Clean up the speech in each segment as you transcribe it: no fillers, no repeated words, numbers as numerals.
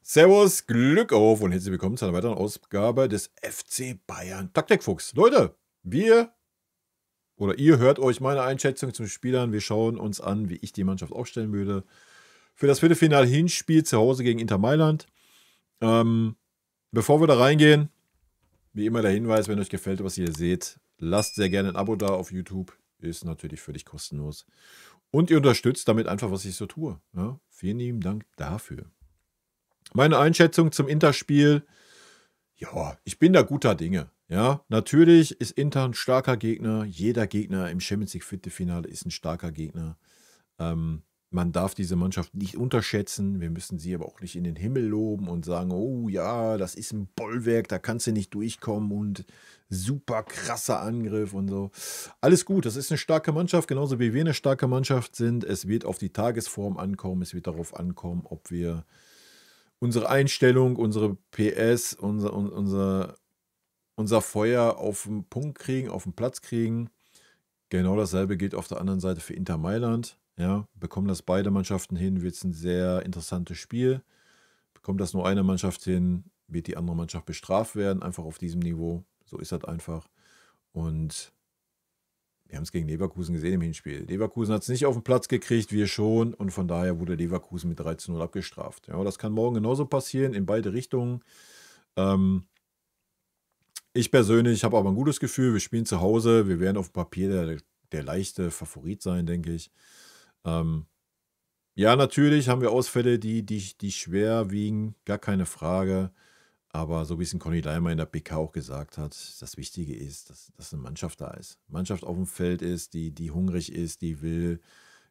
Servus, Glück auf und herzlich willkommen zu einer weiteren Ausgabe des FC Bayern Taktikfuchs. Leute, ihr hört euch meine Einschätzung zum Spielern. Wir schauen uns an, wie ich die Mannschaft aufstellen würde für das Viertelfinal-Hinspiel zu Hause gegen Inter Mailand. Bevor wir da reingehen, wie immer der Hinweis, wenn euch gefällt, was ihr seht, lasst sehr gerne ein Abo da auf YouTube. Ist natürlich völlig kostenlos. Und ihr unterstützt damit einfach, was ich so tue. Ja, vielen lieben Dank dafür. Meine Einschätzung zum Interspiel, ja, ich bin da guter Dinge. Ja, natürlich ist Inter ein starker Gegner. Jeder Gegner im Champions League Viertelfinale ist ein starker Gegner. Man darf diese Mannschaft nicht unterschätzen. Wir müssen sie aber auch nicht in den Himmel loben und sagen, oh ja, das ist ein Bollwerk, da kannst du nicht durchkommen und super krasser Angriff und so. Alles gut, das ist eine starke Mannschaft, genauso wie wir eine starke Mannschaft sind. Es wird auf die Tagesform ankommen, es wird darauf ankommen, ob wir unsere Einstellung, unsere PS, unser Feuer auf den Punkt kriegen, auf den Platz kriegen. Genau dasselbe gilt auf der anderen Seite für Inter Mailand. Ja, bekommen das beide Mannschaften hin, wird es ein sehr interessantes Spiel. Bekommt das nur eine Mannschaft hin, wird die andere Mannschaft bestraft werden, einfach auf diesem Niveau. So ist das einfach. Und wir haben es gegen Leverkusen gesehen im Hinspiel. Leverkusen hat es nicht auf den Platz gekriegt, wir schon. Und von daher wurde Leverkusen mit 3:0 abgestraft. Ja, das kann morgen genauso passieren, in beide Richtungen. Ich persönlich habe aber ein gutes Gefühl. Wir spielen zu Hause. Wir werden auf dem Papier der leichte Favorit sein, denke ich. Ja, natürlich haben wir Ausfälle, die schwer wiegen. Gar keine Frage. Aber so wie es ein Conny Leimer in der PK auch gesagt hat, das Wichtige ist, dass eine Mannschaft da ist. Mannschaft auf dem Feld ist, die hungrig ist, die will,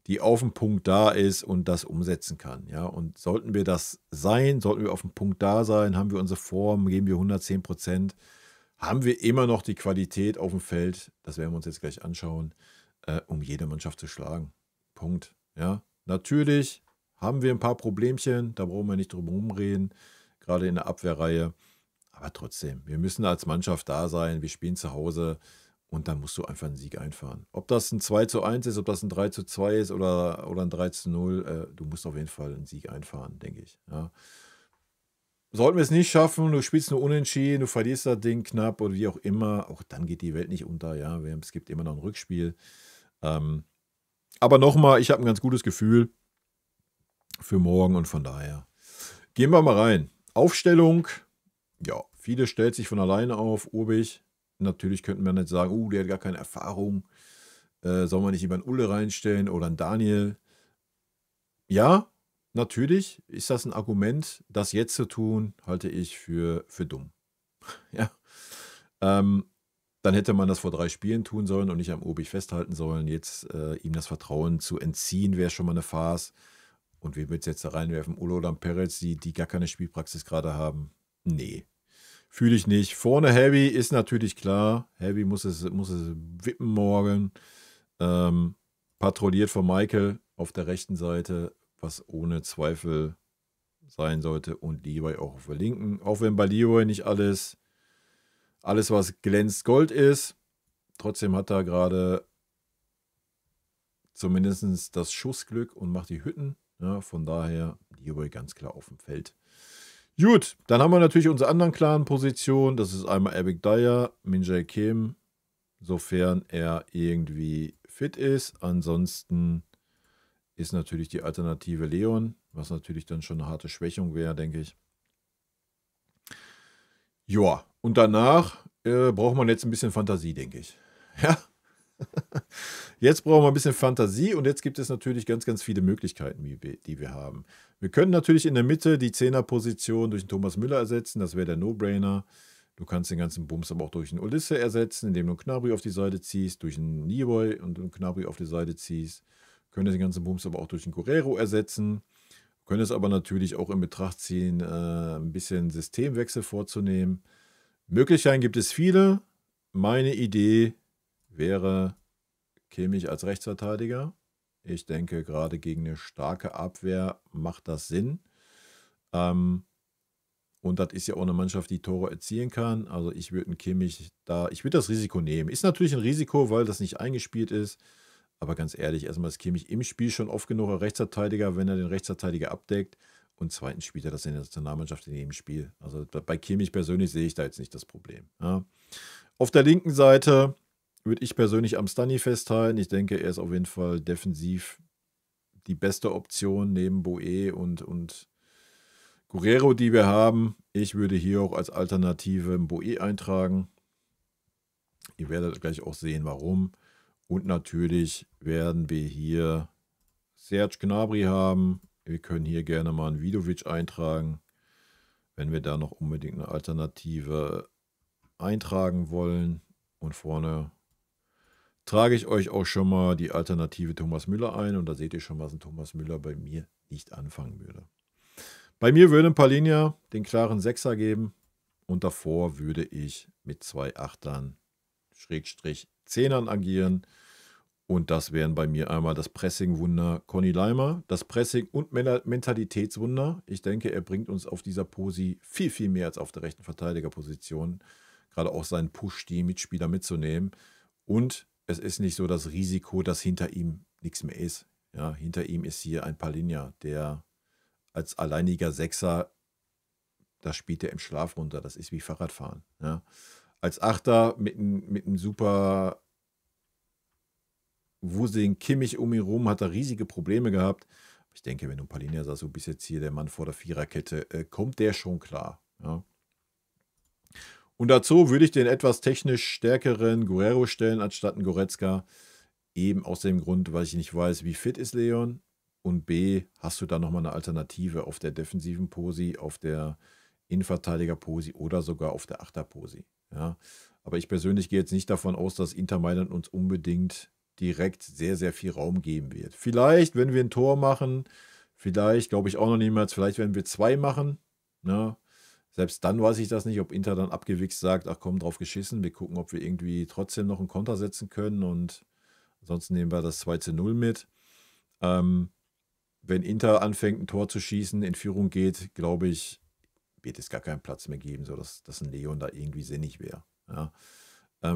die auf dem Punkt da ist und das umsetzen kann. Ja? Und sollten wir das sein, sollten wir auf dem Punkt da sein, haben wir unsere Form, geben wir 110%, haben wir immer noch die Qualität auf dem Feld, das werden wir uns jetzt gleich anschauen, um jede Mannschaft zu schlagen. Punkt. Ja? Natürlich haben wir ein paar Problemchen, da brauchen wir nicht drum herum reden, gerade in der Abwehrreihe. Aber trotzdem, wir müssen als Mannschaft da sein, wir spielen zu Hause und dann musst du einfach einen Sieg einfahren. Ob das ein 2:1 ist, ob das ein 3:2 ist oder ein 3:0, du musst auf jeden Fall einen Sieg einfahren, denke ich. Ja. Sollten wir es nicht schaffen, du spielst nur unentschieden, du verlierst das Ding knapp oder wie auch immer, auch dann geht die Welt nicht unter. Ja. Es gibt immer noch ein Rückspiel. Aber nochmal, ich habe ein ganz gutes Gefühl für morgen und von daher gehen wir mal rein. Aufstellung, ja, viele stellt sich von alleine auf, Urbich. Natürlich könnten wir nicht sagen, der hat gar keine Erfahrung. Sollen wir nicht lieber einen Ulle reinstellen oder einen Daniel? Ja, natürlich ist das ein Argument. Das jetzt zu tun, halte ich für dumm. Ja. Dann hätte man das vor 3 Spielen tun sollen und nicht am Urbich festhalten sollen. Jetzt ihm das Vertrauen zu entziehen, wäre schon mal eine Farce. Und wir würden jetzt da reinwerfen, Ulle oder Peretz, die gar keine Spielpraxis gerade haben. Nee, fühle ich nicht. Vorne Heavy ist natürlich klar. Heavy muss es wippen morgen. Patrouilliert von Michael auf der rechten Seite, was ohne Zweifel sein sollte. Und Leroy auch auf der linken. Auch wenn bei Leroy nicht alles, was glänzt, Gold ist. Trotzdem hat er gerade zumindest das Schussglück und macht die Hütten. Ja, von daher Leroy ganz klar auf dem Feld. Gut, dann haben wir natürlich unsere anderen klaren Positionen. Das ist einmal Eric Dyer, Min-Jae Kim, sofern er irgendwie fit ist. Ansonsten ist natürlich die Alternative Leon, was natürlich dann schon eine harte Schwächung wäre, denke ich. Ja, und danach braucht man jetzt ein bisschen Fantasie, denke ich. Ja. Jetzt brauchen wir ein bisschen Fantasie und jetzt gibt es natürlich ganz, ganz viele Möglichkeiten, die wir haben. Wir können natürlich in der Mitte die 10er-Position durch einen Thomas Müller ersetzen, das wäre der No-Brainer. Du kannst den ganzen Bums aber auch durch einen Ulisse ersetzen, indem du einen Gnabry auf die Seite ziehst, durch einen Leroy und einen Gnabry auf die Seite ziehst. Du könntest den ganzen Bums aber auch durch einen Guerrero ersetzen. Du könntest aber natürlich auch in Betracht ziehen, ein bisschen Systemwechsel vorzunehmen. Möglichkeiten gibt es viele. Meine Idee wäre Kimmich als Rechtsverteidiger. Ich denke, gerade gegen eine starke Abwehr macht das Sinn. Und das ist ja auch eine Mannschaft, die Tore erzielen kann. Also ich würde ich würde das Risiko nehmen. Ist natürlich ein Risiko, weil das nicht eingespielt ist. Aber ganz ehrlich, erstmal ist Kimmich im Spiel schon oft genug ein Rechtsverteidiger, wenn er den Rechtsverteidiger abdeckt. und zweitens spielt er das in der Nationalmannschaft in jedem Spiel. Also bei Kimmich persönlich sehe ich da jetzt nicht das Problem. Ja. Auf der linken Seite würde ich persönlich am Stani festhalten. Ich denke, er ist auf jeden Fall defensiv die beste Option neben Boe und Guerrero, die wir haben. Ich würde hier auch als Alternative Boe eintragen. Ihr werdet gleich auch sehen, warum. Und natürlich werden wir hier Serge Gnabry haben. Wir können hier gerne mal einen Vidovic eintragen, wenn wir da noch unbedingt eine Alternative eintragen wollen. Und vorne trage ich euch auch schon mal die Alternative Thomas Müller ein. Und da seht ihr schon, was ein Thomas Müller bei mir nicht anfangen würde. Bei mir würde Palhinha den klaren Sechser geben. Und davor würde ich mit 2 Achtern Schrägstrich Zehnern agieren. Und das wären bei mir einmal das Pressing-Wunder Conny Laimer, das Pressing- und Mentalitätswunder. Ich denke, er bringt uns auf dieser Posi viel, viel mehr als auf der rechten Verteidigerposition. Gerade auch seinen Push, die Mitspieler mitzunehmen. Und es ist nicht so das Risiko, dass hinter ihm nichts mehr ist. Ja, hinter ihm ist hier ein Palhinha, der als alleiniger Sechser, das spielt er im Schlaf runter. Das ist wie Fahrradfahren. Ja. Als Achter mit einem super wuseligen Kimmich um ihn rum, hat er riesige Probleme gehabt. Ich denke, wenn du Palhinha sagst, so bist jetzt hier der Mann vor der Viererkette, kommt der schon klar. Ja. Und dazu würde ich den etwas technisch stärkeren Guerrero stellen, anstatt einen Goretzka. Eben aus dem Grund, weil ich nicht weiß, wie fit ist Leon. Und B, hast du da nochmal eine Alternative auf der defensiven Posi, auf der Innenverteidiger-Posi oder sogar auf der Achter-Posi. Ja. Aber ich persönlich gehe jetzt nicht davon aus, dass Inter Mailand uns unbedingt direkt sehr, sehr viel Raum geben wird. Vielleicht, wenn wir ein Tor machen, vielleicht, glaube ich auch noch niemals, vielleicht, wenn wir 2 machen. Ne? Selbst dann weiß ich das nicht, ob Inter dann abgewichst sagt, ach komm, drauf geschissen, wir gucken, ob wir irgendwie trotzdem noch einen Konter setzen können und ansonsten nehmen wir das 2:0 mit. Wenn Inter anfängt, ein Tor zu schießen, in Führung geht, glaube ich, wird es gar keinen Platz mehr geben, sodass ein Leon da irgendwie sinnig wäre. Ja.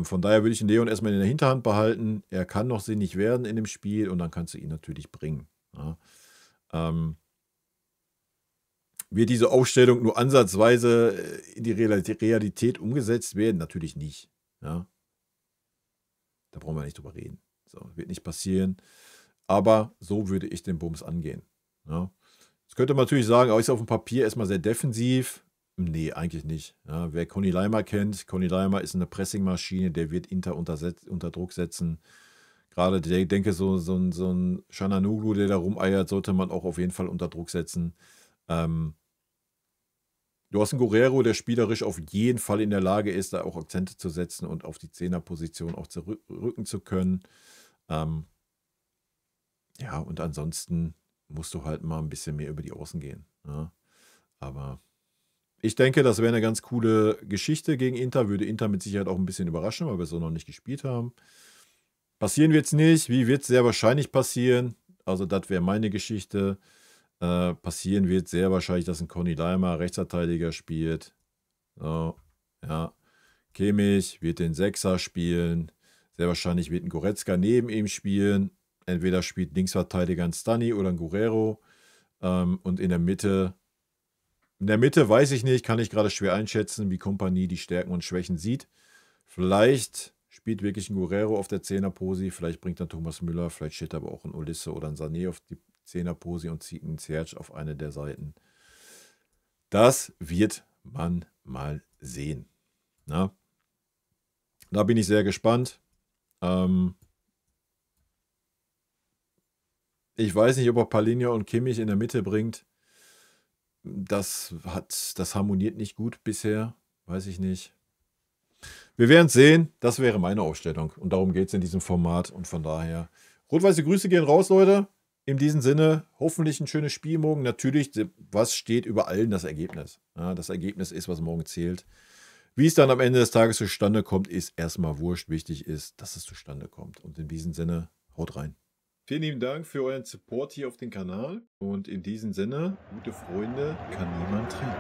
Von daher würde ich den Leon erstmal in der Hinterhand behalten. Er kann noch sinnig werden in dem Spiel und dann kannst du ihn natürlich bringen. Ja. Wird diese Aufstellung nur ansatzweise in die Realität umgesetzt werden? Natürlich nicht. Ja. Da brauchen wir nicht drüber reden. So, wird nicht passieren. Aber so würde ich den Bums angehen. Ja. Jetzt könnte man natürlich sagen, ist auf dem Papier erstmal sehr defensiv. Nee, eigentlich nicht. Ja, wer Conny Laimer kennt, Conny Laimer ist eine Pressingmaschine, der wird Inter unter Druck setzen. Gerade, ich denke, so ein Çalhanoğlu, der da rumeiert, sollte man auch auf jeden Fall unter Druck setzen. Du hast einen Guerrero, der spielerisch auf jeden Fall in der Lage ist, da auch Akzente zu setzen und auf die Zehnerposition auch zurücken zu können. Ja, und ansonsten musst du halt mal ein bisschen mehr über die Außen gehen. Ja. Aber ich denke, das wäre eine ganz coole Geschichte gegen Inter. Würde Inter mit Sicherheit auch ein bisschen überraschen, weil wir es so noch nicht gespielt haben. Passieren wird es nicht. Wie wird es sehr wahrscheinlich passieren? Also das wäre meine Geschichte. Passieren wird sehr wahrscheinlich, dass ein Conny Laimer Rechtsverteidiger spielt. So, ja. Kimmich wird den Sechser spielen. Sehr wahrscheinlich wird ein Goretzka neben ihm spielen. Entweder spielt Linksverteidiger ein Stani oder ein Guerrero. Und in der Mitte weiß ich nicht, kann ich gerade schwer einschätzen, wie Kompanie die Stärken und Schwächen sieht. Vielleicht spielt wirklich ein Guerrero auf der Zehnerposi, vielleicht bringt dann Thomas Müller, vielleicht steht aber auch ein Olisse oder ein Sané auf die Zehnerposi und zieht einen Serge auf eine der Seiten. Das wird man mal sehen. Na? Da bin ich sehr gespannt. Ich weiß nicht, ob er Palhinha und Kimmich in der Mitte bringt. Das harmoniert nicht gut bisher. Weiß ich nicht. Wir werden es sehen. Das wäre meine Aufstellung. Und darum geht es in diesem Format. Und von daher, rot-weiße Grüße gehen raus, Leute. In diesem Sinne, hoffentlich ein schönes Spiel morgen. Natürlich, was steht über allen? Das Ergebnis. Ja, das Ergebnis ist, was morgen zählt. Wie es dann am Ende des Tages zustande kommt, ist erstmal wurscht. Wichtig ist, dass es zustande kommt. Und in diesem Sinne, haut rein. Vielen lieben Dank für euren Support hier auf dem Kanal. Und in diesem Sinne, gute Freunde kann niemand trennen.